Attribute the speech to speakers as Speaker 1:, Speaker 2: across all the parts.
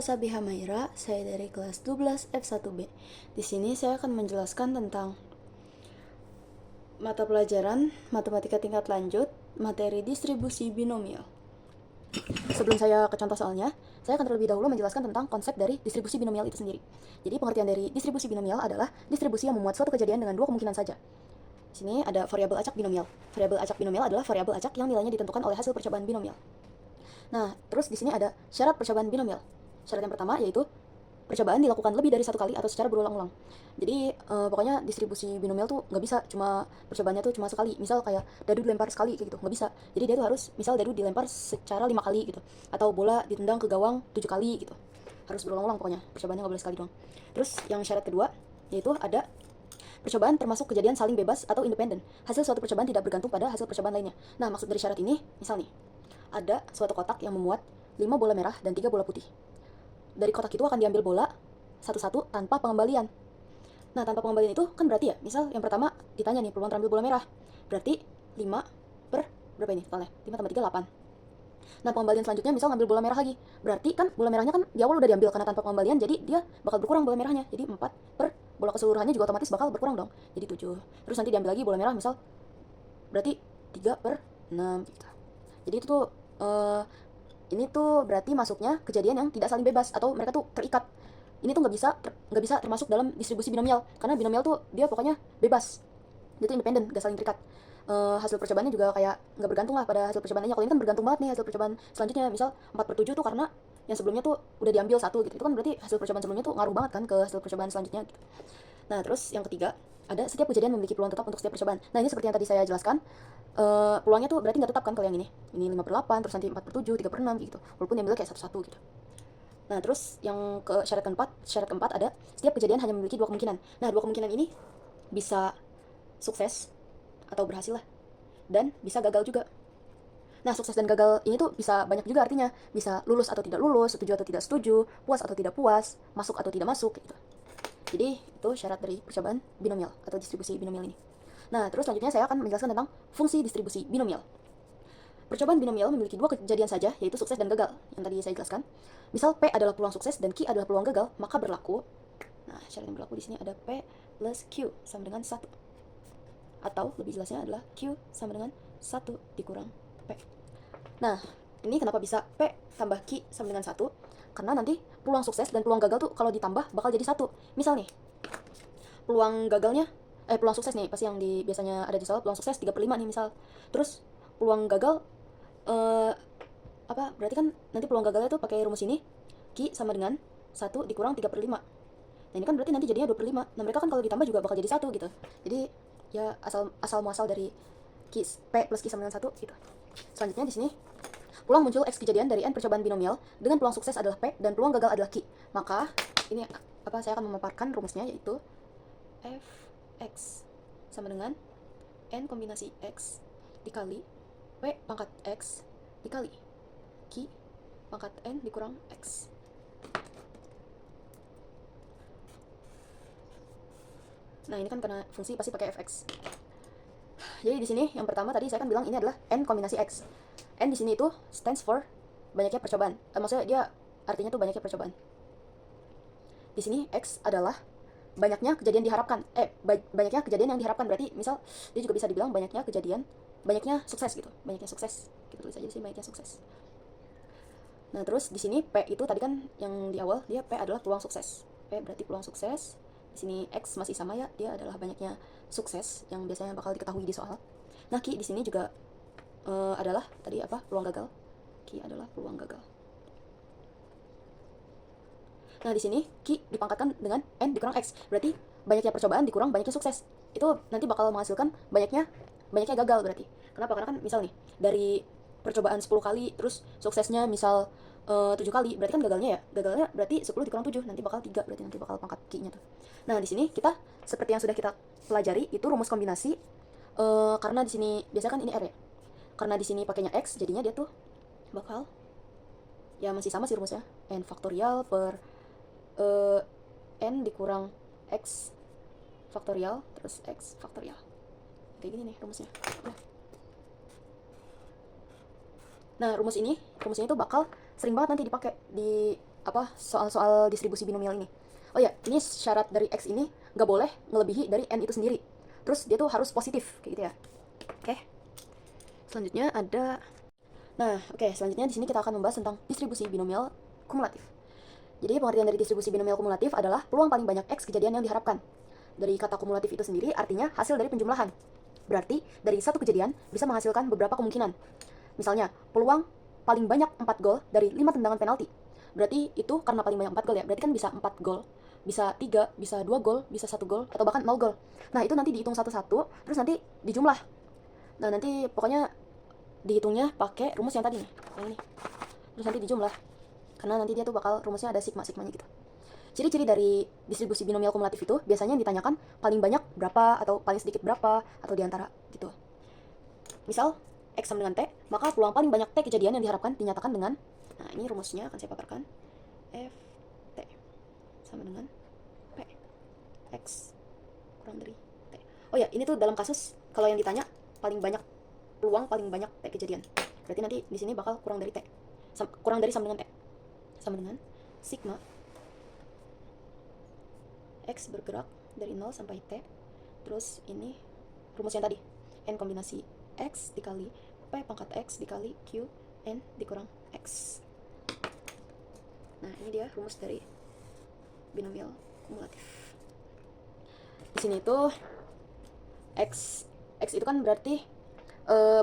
Speaker 1: Fasabiha Maira, saya dari kelas 12 F1B. Di sini saya akan menjelaskan tentang mata pelajaran matematika tingkat lanjut, materi distribusi binomial. Sebelum saya ke contoh soalnya, saya akan terlebih dahulu menjelaskan tentang konsep dari distribusi binomial itu sendiri. Jadi pengertian dari distribusi binomial adalah distribusi yang memuat suatu kejadian dengan dua kemungkinan saja. Di sini ada variabel acak binomial. Variabel acak binomial adalah variabel acak yang nilainya ditentukan oleh hasil percobaan binomial. Nah, terus di sini ada syarat percobaan binomial. Syarat yang pertama yaitu percobaan dilakukan lebih dari satu kali atau secara berulang-ulang. Jadi pokoknya distribusi binomial tuh nggak bisa cuma percobaannya tuh cuma sekali. Misal kayak dadu dilempar sekali kayak gitu, nggak bisa. Jadi dia tuh harus misal dadu dilempar secara 5 kali gitu, atau bola ditendang ke gawang 7 kali gitu. Harus berulang-ulang pokoknya. Percobaannya nggak boleh sekali doang. Terus yang syarat kedua yaitu ada percobaan termasuk kejadian saling bebas atau independen. Hasil suatu percobaan tidak bergantung pada hasil percobaan lainnya. Nah, maksud dari syarat ini, misal nih, ada suatu kotak yang memuat 5 bola merah dan 3 bola putih. Dari kotak itu akan diambil bola satu-satu tanpa pengembalian. Nah, tanpa pengembalian itu kan berarti ya, misal yang pertama ditanya nih peluang terambil bola merah. Berarti 5 per berapa ini totalnya? 5 tambah 3 8. Nah, pengembalian selanjutnya misal ngambil bola merah lagi. Berarti kan bola merahnya kan di awal udah diambil karena tanpa pengembalian, jadi dia bakal berkurang bola merahnya. Jadi 4 per bola keseluruhannya juga otomatis bakal berkurang dong. Jadi 7. Terus nanti diambil lagi bola merah misal berarti 3 per 6 gitu. Jadi itu tuh ini tuh berarti masuknya kejadian yang tidak saling bebas atau mereka tuh terikat. Ini tuh nggak bisa termasuk dalam distribusi binomial karena binomial tuh dia pokoknya bebas, dia tuh independen, nggak saling terikat. Hasil percobaannya juga kayak nggak bergantung lah pada hasil percobaannya. Kalau ini kan bergantung banget nih hasil percobaan selanjutnya. Misal 4/7 tuh karena yang sebelumnya tuh udah diambil satu gitu, itu kan berarti hasil percobaan sebelumnya tuh ngaruh banget kan ke hasil percobaan selanjutnya gitu. Nah, terus yang ketiga, ada setiap kejadian memiliki peluang tetap untuk setiap percobaan. Nah, ini seperti yang tadi saya jelaskan, peluangnya tuh berarti nggak tetap kan kalau yang ini 5/8, terus nanti 4/7, 3/6 gitu, walaupun diambil kayak satu-satu gitu. Nah, terus yang ke syarat keempat ada setiap kejadian hanya memiliki dua kemungkinan. Nah, dua kemungkinan ini bisa sukses atau berhasil lah, dan bisa gagal juga. Nah, sukses dan gagal ini tuh bisa banyak juga artinya. Bisa lulus atau tidak lulus, setuju atau tidak setuju, puas atau tidak puas, masuk atau tidak masuk gitu. Jadi, itu syarat dari percobaan binomial atau distribusi binomial ini. Nah, terus selanjutnya saya akan menjelaskan tentang fungsi distribusi binomial. Percobaan binomial memiliki dua kejadian saja, yaitu sukses dan gagal, yang tadi saya jelaskan. Misal P adalah peluang sukses dan Q adalah peluang gagal, maka berlaku, nah syarat yang berlaku di sini ada P plus Q sama dengan 1. Atau lebih jelasnya adalah Q sama dengan 1 dikurang P. Nah, ini kenapa bisa P tambah Q sama dengan 1? Karena nanti peluang sukses dan peluang gagal tuh kalau ditambah bakal jadi 1. Misal nih, peluang sukses nih, pasti yang biasanya ada di soal peluang sukses 3/5 nih misal. Terus peluang gagal eh berarti kan nanti peluang gagalnya tuh pakai rumus ini, Q sama dengan 1 dikurang 3/5. Nah, ini kan berarti nanti jadinya 2/5. Nah, mereka kan kalau ditambah juga bakal jadi 1 gitu. Jadi ya asal muasal dari Q, P plus Q sama dengan 1 gitu. Selanjutnya di sini peluang muncul X kejadian dari N percobaan binomial dengan peluang sukses adalah P dan peluang gagal adalah Q. Maka ini saya akan memaparkan rumusnya, yaitu Fx sama dengan N kombinasi X dikali P pangkat X dikali Q pangkat N dikurang X. Nah, ini kan karena fungsi pasti pakai Fx. Jadi di sini yang pertama tadi saya kan bilang ini adalah N kombinasi X. N di sini itu stands for banyaknya percobaan. Maksudnya dia artinya tuh banyaknya percobaan. Di sini X adalah banyaknya kejadian diharapkan. Banyaknya kejadian yang diharapkan, berarti misal dia juga bisa dibilang banyaknya sukses gitu. Banyaknya sukses. Kita tulis aja sih banyaknya sukses. Nah, terus di sini P itu tadi kan yang di awal dia P adalah peluang sukses. P berarti peluang sukses. Di sini X masih sama ya, dia adalah banyaknya sukses yang biasanya bakal diketahui di soal. Nah, Q di sini juga adalah tadi peluang gagal. Q adalah peluang gagal. Nah, di sini Q dipangkatkan dengan N dikurang X. Berarti banyaknya percobaan dikurang banyaknya sukses. Itu nanti bakal menghasilkan banyaknya gagal berarti. Kenapa? Karena kan misal nih, dari percobaan 10 kali terus suksesnya misal 7 kali, berarti kan gagalnya berarti 10 dikurang 7, nanti bakal 3, berarti nanti bakal pangkat Q-nya tuh. Nah, di sini kita seperti yang sudah kita pelajari itu rumus kombinasi, karena di sini biasanya kan ini R ya. Karena di sini pakainya X, jadinya dia tuh bakal ya masih sama sih rumusnya, N faktorial per N dikurang X faktorial terus X faktorial. Kayak gini nih rumusnya. Nah, rumus ini tuh bakal sering banget nanti dipakai di soal-soal distribusi binomial ini. Oh ya, ini syarat dari X ini nggak boleh ngelebihi dari N itu sendiri. Terus dia tuh harus positif, kayak gitu ya. Oke. Selanjutnya ada selanjutnya di sini kita akan membahas tentang distribusi binomial kumulatif. Jadi pengertian dari distribusi binomial kumulatif adalah peluang paling banyak X kejadian yang diharapkan. Dari kata kumulatif itu sendiri artinya hasil dari penjumlahan. Berarti dari satu kejadian bisa menghasilkan beberapa kemungkinan. Misalnya, peluang paling banyak 4 gol dari 5 tendangan penalti. Berarti itu karena paling banyak 4 gol ya. Berarti kan bisa 4 gol, bisa 3, bisa 2 gol, bisa 1 gol, atau bahkan 0 gol. Nah, itu nanti dihitung satu-satu, terus nanti dijumlah. Nah, nanti pokoknya dihitungnya pakai rumus yang tadi nih, yang ini. Terus nanti dijumlah. Karena nanti dia tuh bakal rumusnya ada sigma-sigmanya gitu. Ciri-ciri dari distribusi binomial kumulatif itu biasanya yang ditanyakan paling banyak berapa atau paling sedikit berapa atau diantara gitu. Misal X sama dengan T, maka peluang paling banyak T kejadian yang diharapkan dinyatakan dengan, nah ini rumusnya akan saya paparkan, F T sama dengan P X kurang dari T. Oh ya, ini tuh dalam kasus kalau yang ditanya paling banyak peluang paling banyak T kejadian. Berarti nanti di sini bakal kurang dari T. Kurang dari sama dengan T. Sama dengan sigma X bergerak dari 0 sampai T. Terus ini rumus yang tadi, N kombinasi X dikali P pangkat X dikali Q N dikurang X. Nah, ini dia rumus dari binomial kumulatif. Di sini tuh X itu kan berarti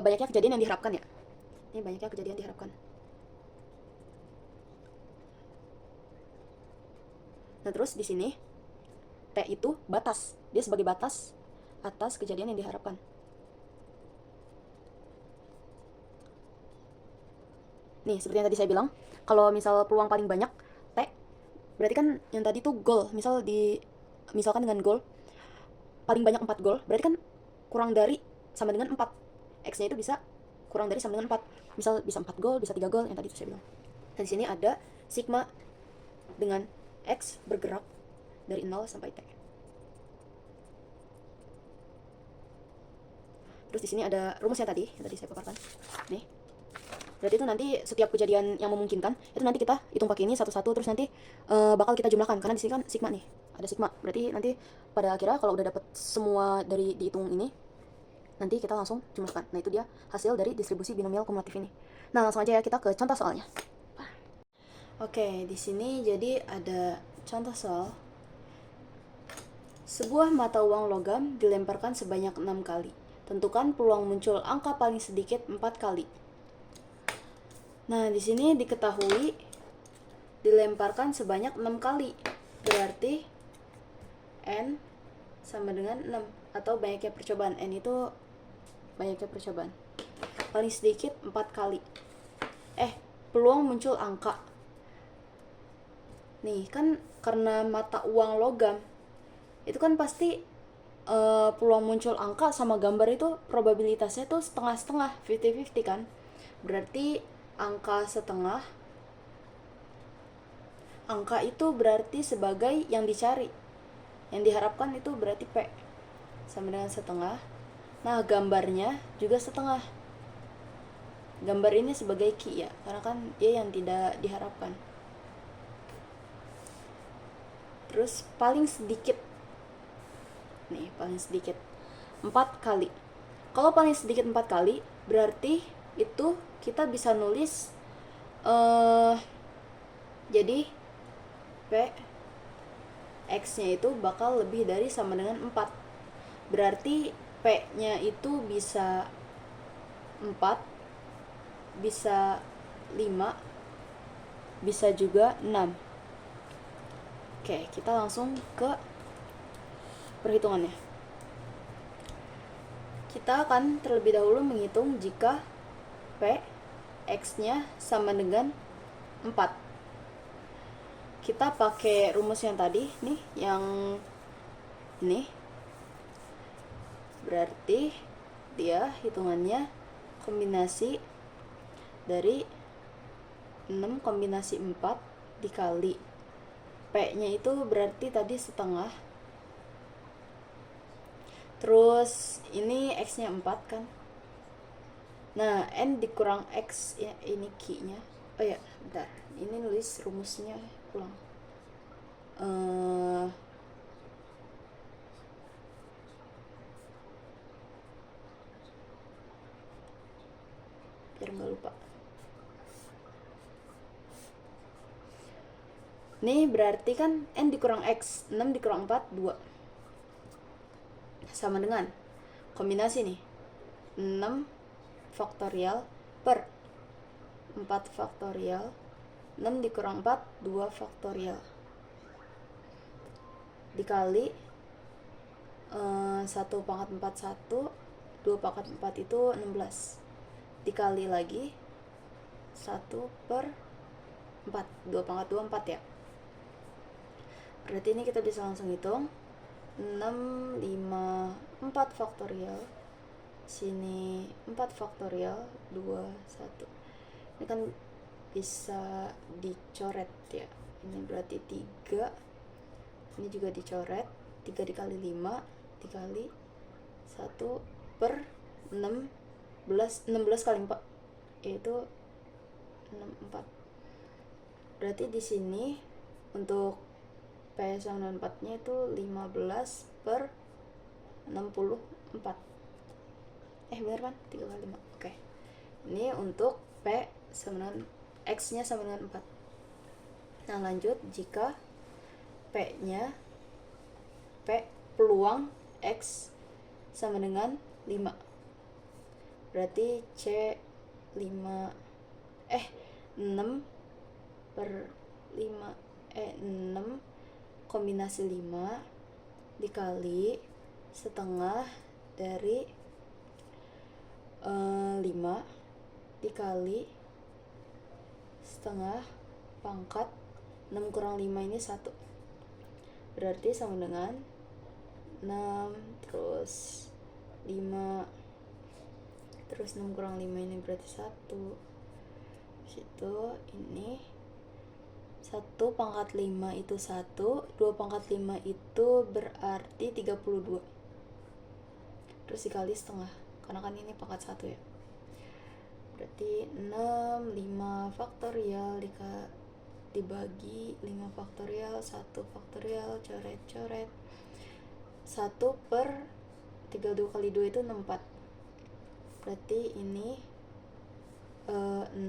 Speaker 1: banyaknya kejadian yang diharapkan ya. Ini banyaknya kejadian diharapkan. Nah, terus di sini T itu batas. Dia sebagai batas atas kejadian yang diharapkan. Nih, seperti yang tadi saya bilang, kalau misal peluang paling banyak T, berarti kan yang tadi tuh gol. Misalkan dengan gol paling banyak 4 gol, berarti kan kurang dari sama dengan 4. X-nya itu bisa kurang dari sama dengan 4. Misal bisa 4 gol, bisa 3 gol yang tadi saya bilang. Dan di sini ada sigma dengan X bergerak dari 0 sampai T. Terus di sini ada rumusnya yang tadi saya paparkan. Nih. Berarti itu nanti setiap kejadian yang memungkinkan, itu nanti kita hitung pakai ini satu-satu, terus nanti bakal kita jumlahkan karena di sini kan sigma nih. Ada sigma. Berarti nanti pada akhirnya kalau udah dapet semua dari dihitung ini, nanti kita langsung jumlahkan. Nah, itu dia hasil dari distribusi binomial kumulatif ini. Nah, langsung aja ya kita ke contoh soalnya. Oke, di sini jadi ada contoh soal. Sebuah mata uang logam dilemparkan sebanyak 6 kali. Tentukan peluang muncul angka paling sedikit 4 kali. Nah, di sini diketahui dilemparkan sebanyak 6 kali. Berarti N sama dengan 6 atau banyaknya percobaan. N itu banyaknya percobaan. Paling sedikit 4 kali. Peluang muncul angka. Nih, kan karena mata uang logam, itu kan pasti peluang muncul angka sama gambar itu probabilitasnya tuh setengah-setengah, 50-50 kan. Berarti angka setengah, angka itu berarti sebagai yang dicari, yang diharapkan itu berarti P sama dengan setengah. Nah, gambarnya juga setengah. Gambar ini sebagai Q ya, karena kan dia yang tidak diharapkan. Terus paling sedikit, nih paling sedikit 4 kali. Kalau paling sedikit 4 kali, berarti itu kita bisa nulis jadi P X-nya itu bakal lebih dari sama dengan 4. Berarti P-nya itu bisa 4, bisa 5, bisa juga 6. Oke, kita langsung ke perhitungannya. Kita akan terlebih dahulu menghitung jika P X-nya sama dengan 4. Kita pakai rumus yang tadi nih, yang ini. Berarti dia hitungannya kombinasi dari 6 kombinasi 4 dikali P-nya itu berarti tadi setengah. Terus ini X-nya 4 kan. Nah, N dikurang X ya, ini Q-nya. Oh ya, bentar. Ini nulis rumusnya ulang. Biar nggak lupa. Nih berarti kan N dikurang X, 6 dikurang 4, 2. Sama dengan kombinasi nih, 6 faktorial per 4 faktorial, 6 dikurang 4, 2 faktorial. Dikali 1 pangkat 4, 1, 2 pangkat 4 itu 16. Dikali lagi 1 per 4, 2 pangkat 2, 4 ya. Berarti ini kita bisa langsung hitung 6, 5, 4 faktorial, sini 4 faktorial, 2, 1. Ini kan bisa dicoret ya. Ini berarti 3, ini juga dicoret, 3 dikali 5 dikali 1 per 16 kali 4 yaitu 64. Berarti di sini untuk P sama dengan 4 nya itu 15 per 64. Bener kan? 3 kali 5. Oke. Ini untuk P sama dengan X nya sama dengan 4. Nah lanjut, jika P nya P peluang X sama dengan 5, berarti C 5 6 per 5 6 kombinasi 5 dikali setengah dari 5 dikali setengah pangkat 6 kurang 5 ini 1, berarti sama dengan 6 terus 5 terus 6 kurang 5 ini berarti 1. Situ ini 1 pangkat 5 itu 1, 2 pangkat 5 itu berarti 32. Terus dikali setengah, karena kan ini pangkat 1 ya. Berarti 6, 5 faktorial dibagi 5 faktorial, 1 faktorial, coret-coret. 1 per 32 kali 2 itu 64. Berarti ini 6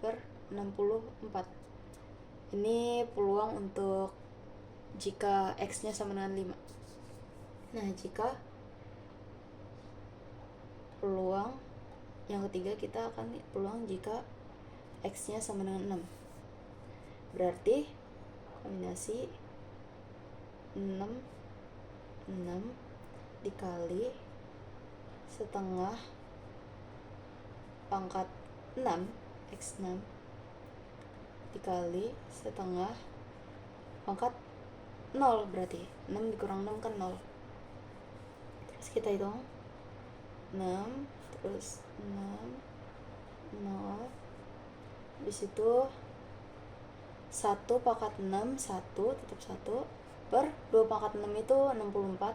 Speaker 1: per 64. Ini peluang untuk jika X nya sama dengan 5. Nah jika peluang yang ketiga, kita akan peluang jika X nya sama dengan 6. Berarti kombinasi 6 dikali setengah pangkat 6 X6 dikali setengah pangkat 0, berarti 6 dikurang 6 kan 0. Terus kita hitung 6 terus 6 0. Di situ 1 pangkat 6 1 tetap 1 per 2 pangkat 6 itu 64.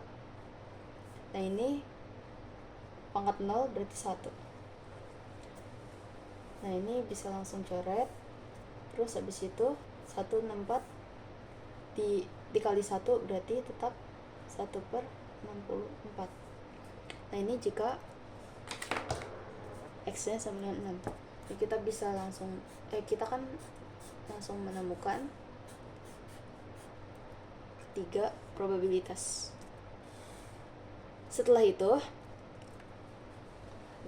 Speaker 1: Nah ini pangkat 0 berarti 1. Nah ini bisa langsung coret. Terus habis itu 164 dikali 1 berarti tetap 1 per 64. Nah ini jika X nya sama dengan 6. Jadi kita bisa langsung kita kan langsung menemukan 3 probabilitas. Setelah itu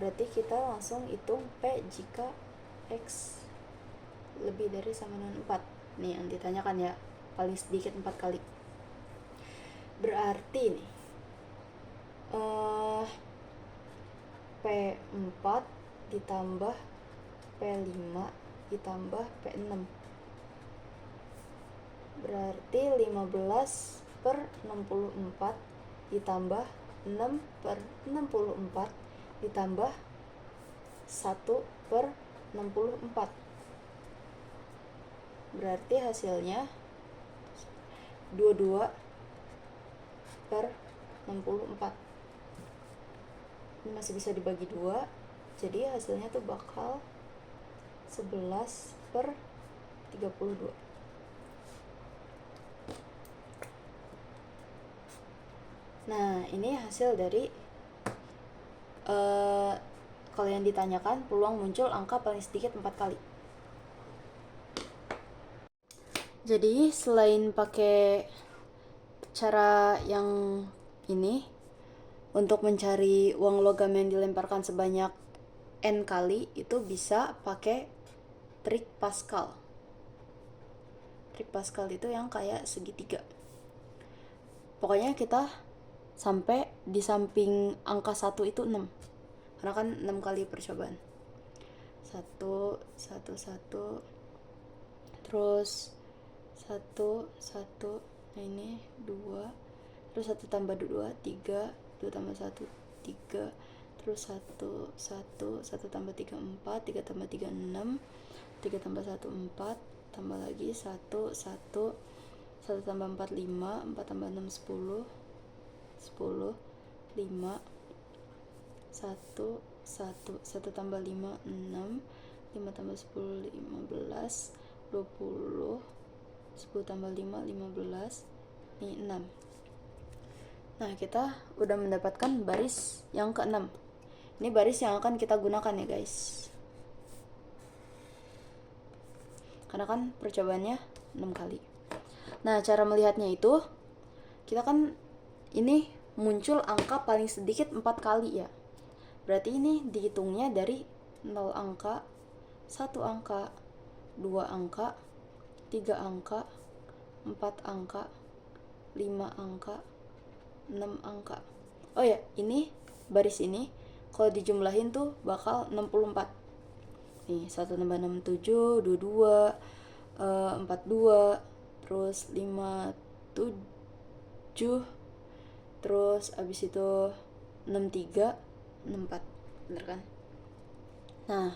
Speaker 1: berarti kita langsung hitung P jika X lebih dari sama dengan 4. Nih yang ditanyakan ya, paling sedikit 4 kali. Berarti nih P4 ditambah P5 ditambah P6 berarti 15 per 64 ditambah 6 per 64 ditambah 1 per 64. Berarti hasilnya 22 per 64. Ini masih bisa dibagi 2, jadi hasilnya tuh bakal 11 per 32. Nah, ini hasil dari kalau yang ditanyakan peluang muncul angka paling sedikit 4 kali. Jadi selain pakai cara yang ini untuk mencari uang logam yang dilemparkan sebanyak n kali, itu bisa pakai trik Pascal. Trik Pascal itu yang kayak segitiga. Pokoknya kita sampai di samping angka 1 itu 6. Karena kan 6 kali percobaan. 1 1 1 terus 1 1, nah ini 2, terus 1 tambah 2 3, 2 tambah 1 3, terus 1 1 1 tambah 3 4, 3 tambah 3 6, 3 tambah 1 4, tambah lagi 1 1, 1 tambah 4 5, 4 tambah 6 10, 10 5, 1 1, 1 tambah 5 6, 5 tambah 10 15, 20, 10 tambah 5 15, ini 6. Nah, kita udah mendapatkan baris yang ke-6. Ini baris yang akan kita gunakan ya guys, karena kan percobaannya 6 kali. Nah, cara melihatnya itu, kita kan ini muncul angka paling sedikit 4 kali ya. Berarti ini dihitungnya dari 0 angka, 1 angka, 2 angka, 3 angka, 4 angka, 5 angka, 6 angka. Oh ya, ini baris ini kalau dijumlahin tuh bakal 64. Nih, 1 tambah 6 7, 22, 42, terus 5 7, terus abis itu 63, 64. Bener kan? Nah,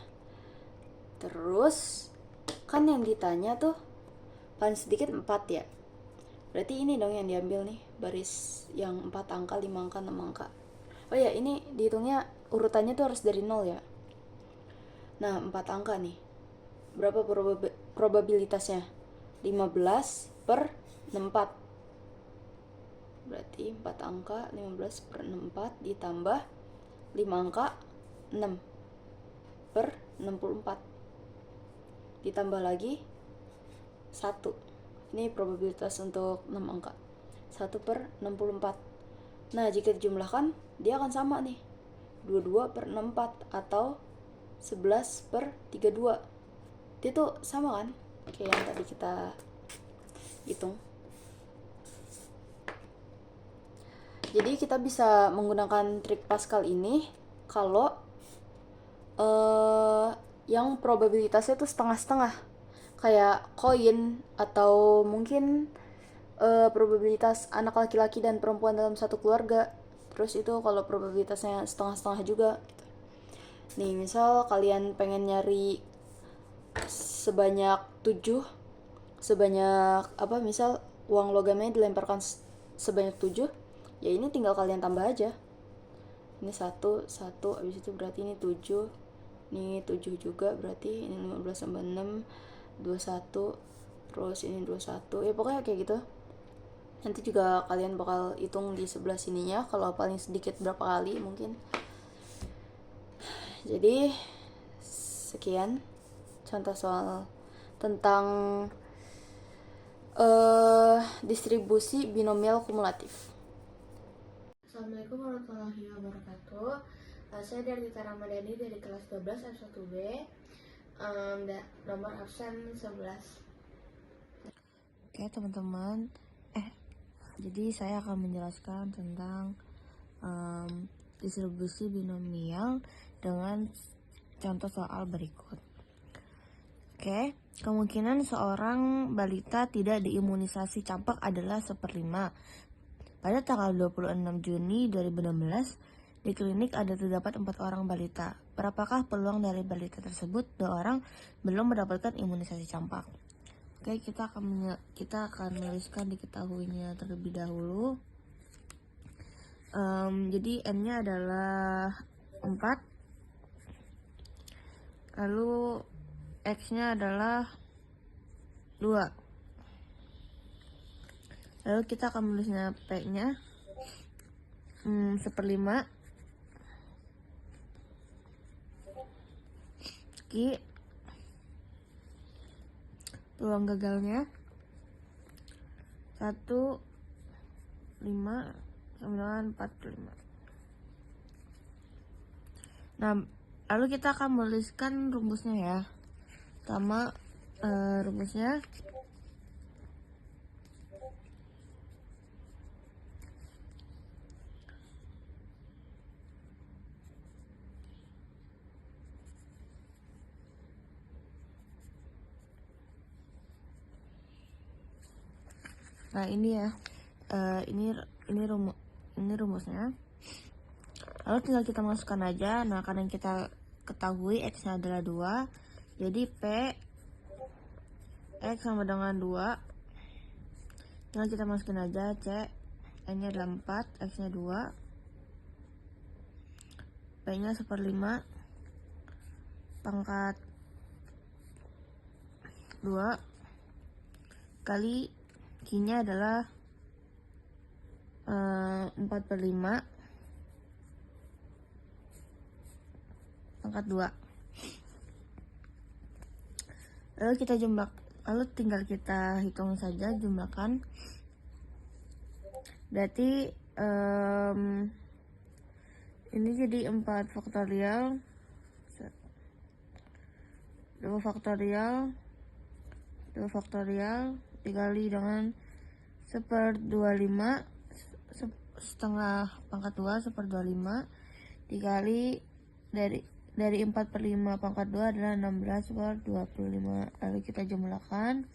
Speaker 1: terus kan yang ditanya tuh paling sedikit 4 ya. Berarti ini dong yang diambil nih, baris yang 4 angka, 5 angka, 6 angka. Oh ya, ini dihitungnya urutannya tuh harus dari 0 ya. Nah, 4 angka nih. Berapa probabilitasnya? 15 per 64. Berarti 4 angka, 15 per 64 ditambah 5 angka, 6 per 64. Ditambah lagi 1. Ini probabilitas untuk 6 angka. 1 per 64. Nah, jika dijumlahkan, dia akan sama nih. 22 per 64 atau 11 per 32. Dia tuh sama kan? Kayak yang tadi kita hitung. Jadi kita bisa menggunakan trik Pascal ini kalau yang probabilitasnya tuh setengah-setengah. Kayak koin atau mungkin probabilitas anak laki-laki dan perempuan dalam satu keluarga. Terus itu kalau probabilitasnya setengah-setengah juga gitu. Nih, misal kalian pengen nyari sebanyak 7, sebanyak apa, misal uang logamnya dilemparkan sebanyak 7, ya ini tinggal kalian tambah aja. Ini 1 1, habis itu berarti ini 7, ini 7 juga, berarti ini 15 tambah 6 21, terus ini 21, ya pokoknya kayak gitu. Nanti juga kalian bakal hitung di sebelah sininya kalau paling sedikit berapa kali mungkin. Jadi sekian contoh soal tentang distribusi binomial kumulatif.
Speaker 2: Assalamualaikum warahmatullahi wabarakatuh. Saya dari Tita Ramadhani dari kelas 12 F1B, nomor absen 11.
Speaker 3: Oke teman-teman, jadi saya akan menjelaskan tentang distribusi binomial dengan contoh soal berikut. Oke, kemungkinan seorang balita tidak diimunisasi campak adalah 1/5. Pada tanggal 26 Juni 2016, di klinik ada terdapat 4 orang balita. Berapakah peluang dari balita tersebut 2 orang belum mendapatkan imunisasi campak? Oke, kita akan menuliskan diketahuinya terlebih dahulu. Jadi n-nya adalah 4, lalu x-nya adalah 2. Lalu kita akan menulisnya p-nya. 1/5. Ki peluang gagalnya 1/5 sama dengan 45. Nah, lalu kita akan menuliskan rumusnya ya. Pertama, rumusnya nah ini ya, ini rumusnya. Lalu tinggal kita masukkan aja. Nah, karena kita ketahui x-nya adalah 2, jadi P x sama dengan 2. Tinggal kita masukin aja C, n-nya adalah 4, x-nya 2, P-nya 1/5 pangkat 2 kali Q-nya adalah 4/5 pangkat 2. Lalu tinggal kita hitung saja, jumlahkan. Berarti ini jadi 4 faktorial 2 faktorial dikali dengan 1/25 setengah pangkat 2 1/25 dikali dari 4/5 pangkat 2 adalah 16/25. Lalu kita jumlahkan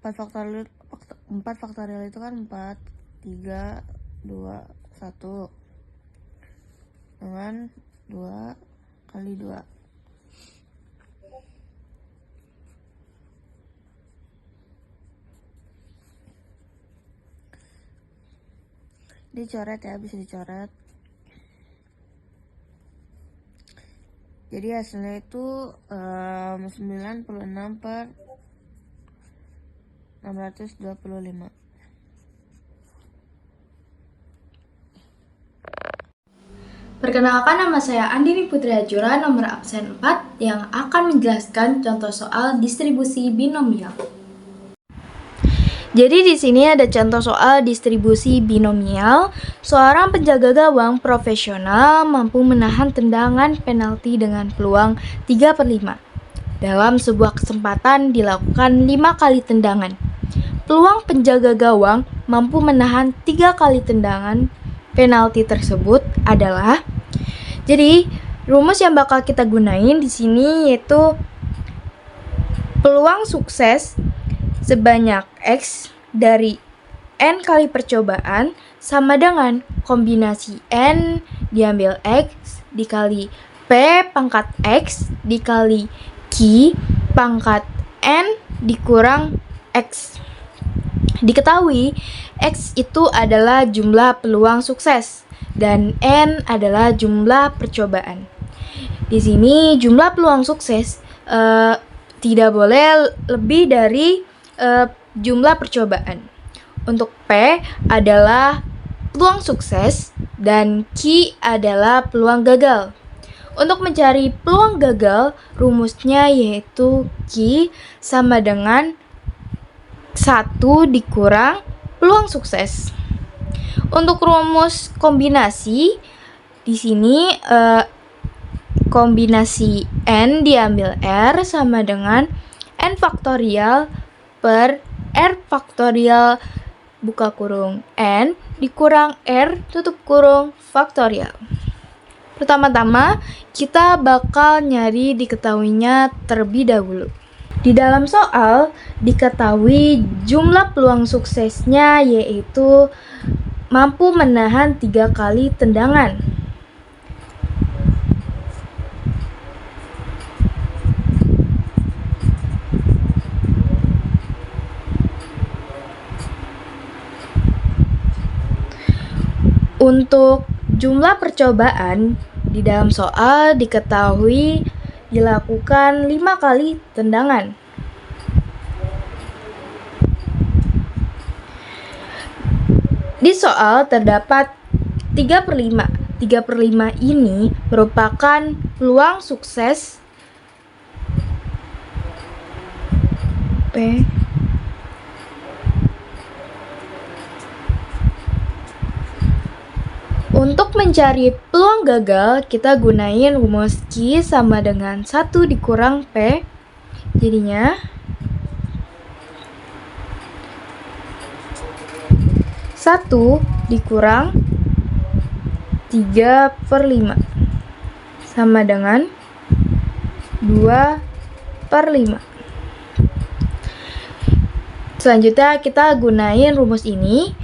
Speaker 3: 4 faktorial itu kan 4, 3, 2, 1 dengan 2 kali 2. Dicoret ya, bisa dicoret. Jadi hasilnya itu 96/625.
Speaker 2: Perkenalkan, nama saya Andini Putri Ajura, nomor absen 4, yang akan menjelaskan contoh soal distribusi binomial. Jadi di sini ada contoh soal distribusi binomial. Seorang penjaga gawang profesional mampu menahan tendangan penalti dengan peluang 3/5. Dalam sebuah kesempatan dilakukan 5 kali tendangan. Peluang penjaga gawang mampu menahan 3 kali tendangan penalti tersebut adalah, jadi rumus yang bakal kita gunain di sini yaitu peluang sukses sebanyak X dari N kali percobaan sama dengan kombinasi N diambil X dikali P pangkat X dikali Q pangkat N dikurang X. Diketahui X itu adalah jumlah peluang sukses dan N adalah jumlah percobaan. Di sini jumlah peluang sukses tidak boleh lebih dari jumlah percobaan. Untuk P adalah peluang sukses dan Q adalah peluang gagal. Untuk mencari peluang gagal, rumusnya yaitu Q sama dengan 1 dikurang peluang sukses. Untuk rumus kombinasi, di sini kombinasi N diambil R sama dengan N faktorial per R faktorial buka kurung N dikurang R tutup kurung faktorial. Pertama-tama kita bakal nyari diketahuinya terlebih dahulu. Di dalam soal diketahui jumlah peluang suksesnya yaitu mampu menahan 3 kali tendangan. Untuk jumlah percobaan di dalam soal diketahui dilakukan 5 kali tendangan. Di soal terdapat 3/5. 3/5 ini merupakan peluang sukses P Untuk mencari peluang gagal, kita gunain rumus Q sama dengan 1 dikurang P. Jadinya 1 dikurang 3/5 sama dengan 2/5. Selanjutnya kita gunain rumus ini.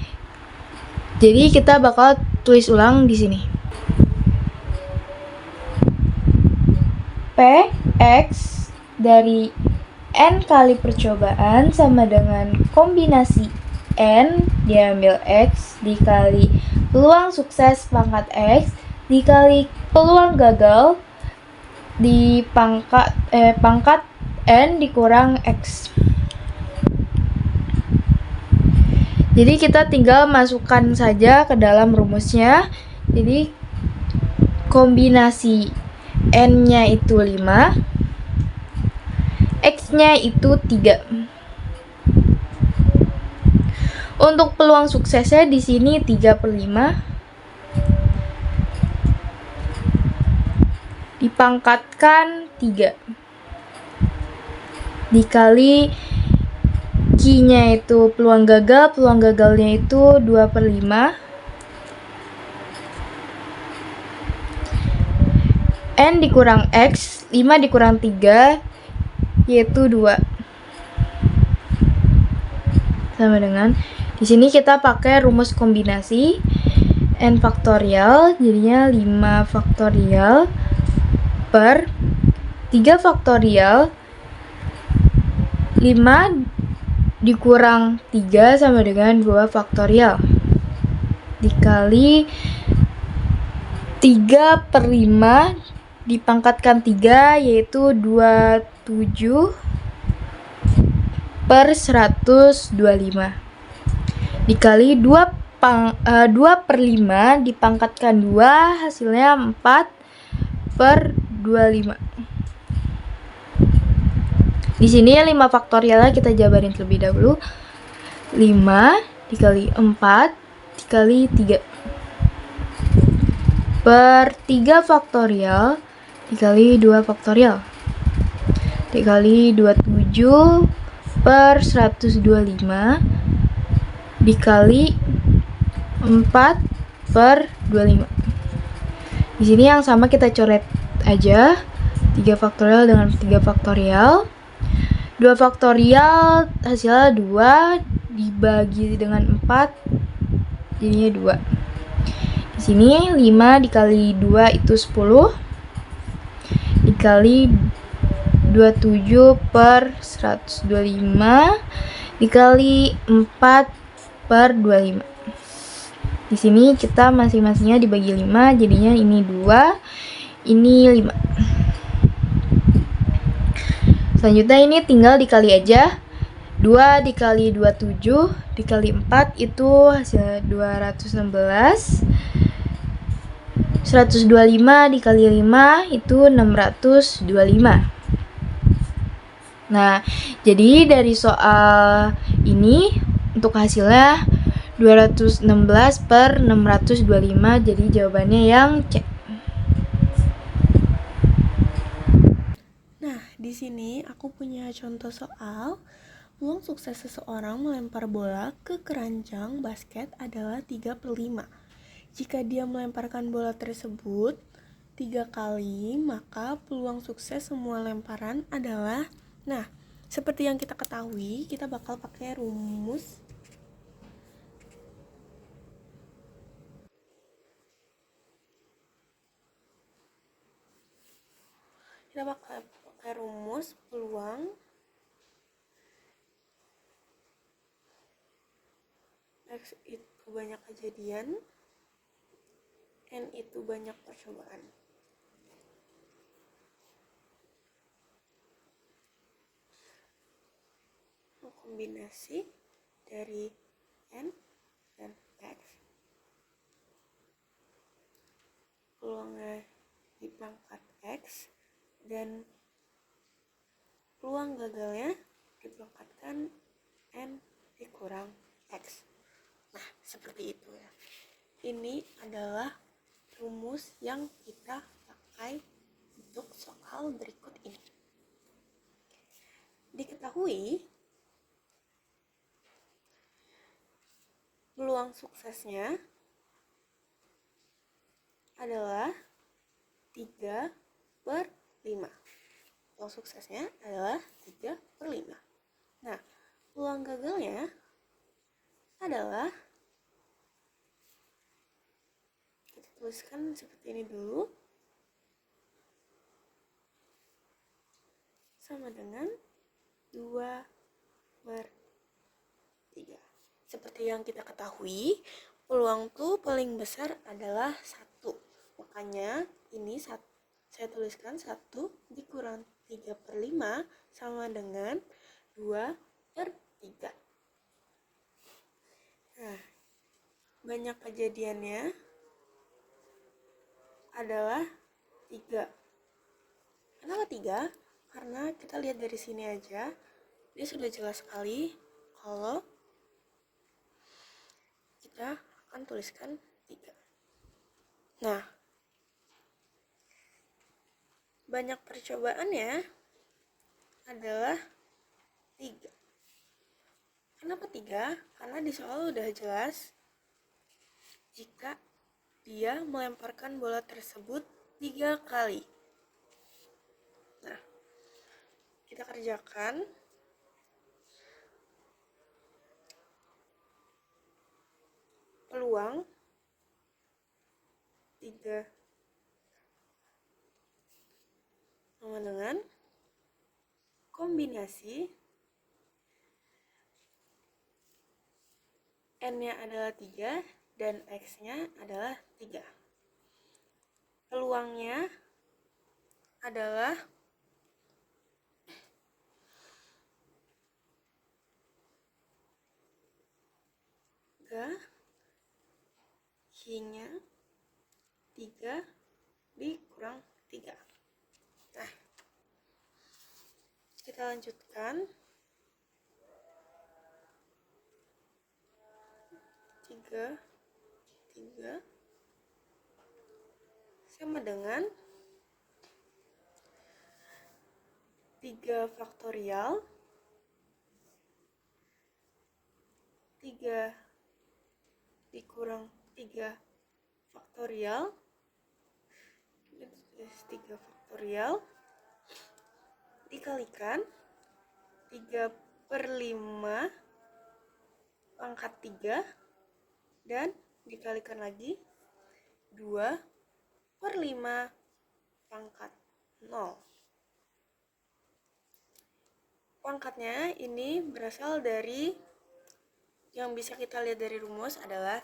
Speaker 2: Jadi kita bakal tulis ulang di sini. Px dari n kali percobaan sama dengan kombinasi n diambil x dikali peluang sukses pangkat x dikali peluang gagal di pangkat n dikurang x. Jadi kita tinggal masukkan saja ke dalam rumusnya. Jadi kombinasi n-nya itu 5, x-nya itu 3. Untuk peluang suksesnya di sini 3/5 dipangkatkan 3 dikali Q-nya itu peluang gagalnya itu 2/5. N dikurang X, 5 dikurang 3, yaitu 2. Sama dengan, di sini kita pakai rumus kombinasi N faktorial, jadinya 5 faktorial per 3 faktorial. 5 dikurang 3 sama dengan 2 faktorial dikali 3/5 dipangkatkan 3 yaitu 27 per 125 dikali 2/5 dipangkatkan 2 hasilnya 4/25. Di sini 5 faktorialnya kita jabarin terlebih dahulu. 5 dikali 4 dikali 3 per 3 faktorial dikali 2 faktorial dikali 27 per 125 dikali 4/25. Di sini yang sama kita coret aja. 3 faktorial dengan 3 faktorial. 2 faktorial hasilnya 2 dibagi dengan 4 jadinya 2. Di sini 5 dikali 2 itu 10 dikali 27 per 125 dikali 4/25. Di sini kita masing-masingnya dibagi 5 jadinya ini 2 ini 5. Selanjutnya ini tinggal dikali aja. 2 dikali 27 dikali 4 itu hasil 216. 125 dikali 5 itu 625. Nah, jadi dari soal ini untuk hasilnya 216 per 625, jadi jawabannya yang C.
Speaker 4: Nah, di sini aku punya contoh soal. Peluang sukses seseorang melempar bola ke keranjang basket adalah 3/5. Jika dia melemparkan bola tersebut 3 kali, maka peluang sukses semua lemparan adalah, nah, seperti yang kita ketahui, kita bakal pakai rumus peluang X itu banyak kejadian, N itu banyak percobaan. Kombinasi dari N dan P. X, peluangnya di pangkat X, dan peluang gagalnya dipangkatkan N dikurang X. Nah, seperti itu ya. Ini adalah rumus yang kita pakai untuk soal berikut ini. Diketahui peluang suksesnya adalah 3/5. Peluang suksesnya adalah 3/5. Nah, peluang gagalnya adalah, kita tuliskan seperti ini dulu, sama dengan 2/3. Seperti yang kita ketahui, peluang tuh paling besar adalah 1. Makanya ini saya tuliskan 1 dikurang 3/5 sama dengan 2/3. Nah, banyak kejadiannya adalah 3. Kenapa 3? Karena kita lihat dari sini aja, dia sudah jelas sekali kalau kita akan tuliskan 3. Nah, banyak percobaannya adalah 3. Kenapa 3? Karena di soal udah jelas jika dia melemparkan bola tersebut 3 kali. Nah, kita kerjakan. Peluang 3 sama dengan kombinasi N-nya adalah 3 dan X-nya adalah 3. Peluangnya adalah Y-nya 3 dikurang 3. Nah, kita lanjutkan. 3 sama dengan 3 faktorial 3 dikurang 3 faktorial 3 faktorial dikalikan 3/5 pangkat 3 dan dikalikan lagi 2/5 pangkat 0. Pangkatnya ini berasal dari, yang bisa kita lihat dari rumus adalah,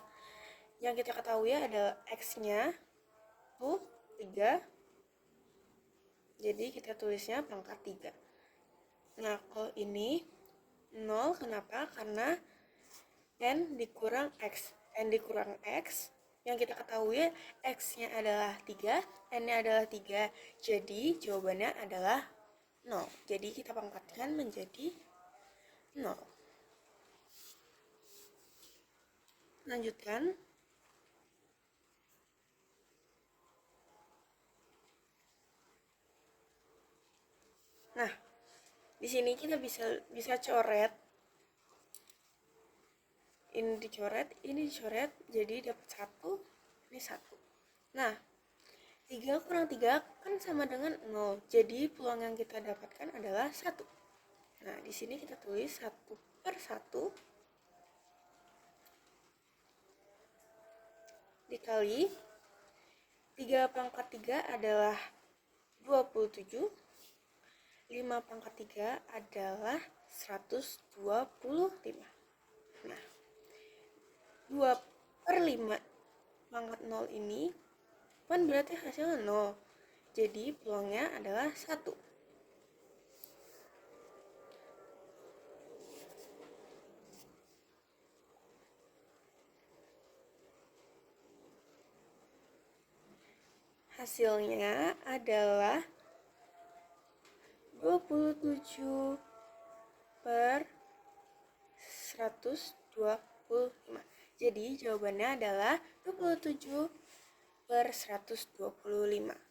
Speaker 4: yang kita ketahui adalah X-nya tuh 3, jadi kita tulisnya pangkat 3. Nah, kalau ini 0, kenapa? Karena N dikurang X. N dikurang X, yang kita ketahui X-nya adalah 3, N-nya adalah 3, jadi jawabannya adalah 0. Jadi kita pangkatkan menjadi 0. Lanjutkan. Nah, di sini kita bisa coret. Ini dicoret, jadi dapat 1, ini 1. Nah, 3 kurang 3 kan sama dengan 0. Jadi peluang yang kita dapatkan adalah 1. Nah, di sini kita tulis 1/1 dikali 3 pangkat 3 adalah 27. 5 pangkat 3 adalah 125. Nah, 2/5 pangkat 0 ini kan berarti hasilnya 0. Jadi peluangnya adalah 1. Hasilnya adalah 27 per 125. Jadi jawabannya adalah 27 per 125.